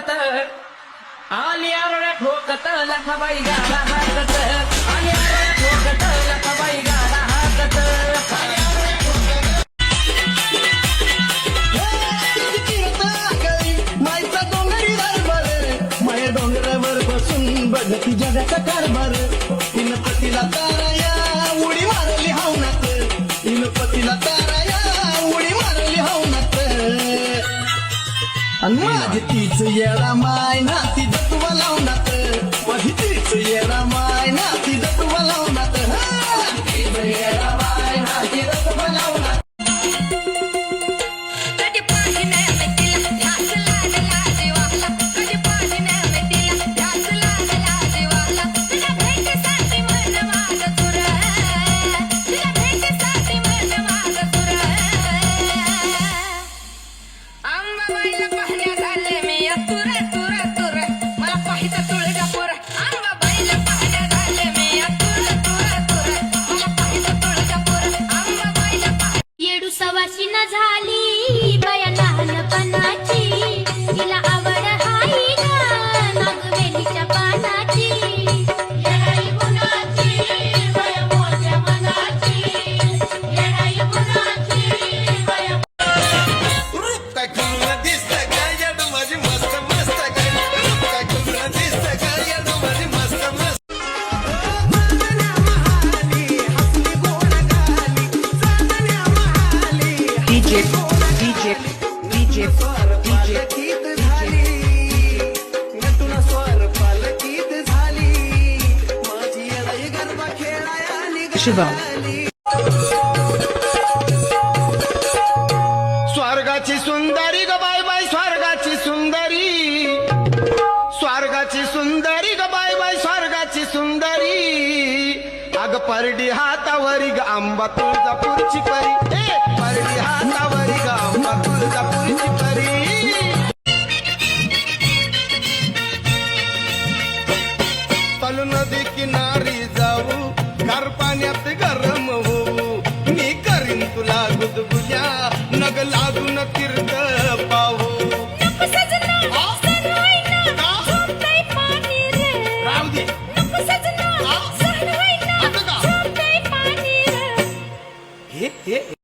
ठोकत आली आरोळ्या ठोकत लखाबाई गाडा हाकत आली आरोळ्या ठोकत लखाबाई गाडा हाकत मायचा डोंगरी दरबार माया डोंगरावर बसून बघती जगाचा कारभार तिनं पतीला ताराया उडी मारली हावनात तिनं पतीला ताराया उडी मारली हावनात आणि माझी तीच येडा माय ना ती जतुवा लावनात माझी तीच येडा माय ना ती जतुवा लावनात तीच येडा माय ना ती जतुवा लावनात सवाशी न झाली बया लहानपणाची तिला आवड हाई नागवेलीच्या पानाची येडाई गुणाची बया मोठ्या मनाची येडाई गुणाची बया काय खुलं दिसतं काय याड माझी मस्त मस्त काय काय खुलं दिसतं काय याड माझी मस्त मस्त शुभम स्वर्गाची सुंदरी ग बाय बाय स्वर्गाची सुंदरी स्वर्गाची सुंदरी ग बाय बाय स्वर्गाची सुंदरी अग परडी हातावरी ग आंबा तुळजापूरची परी परडी हातावरी ग आंबा तुळजापूरची परी चालू नदी किनारी जाऊ गार पाण्यात गरम होऊ मी करीन तुला गुदगुल्या नग लागून तीर्थ पाहू राहू दे हे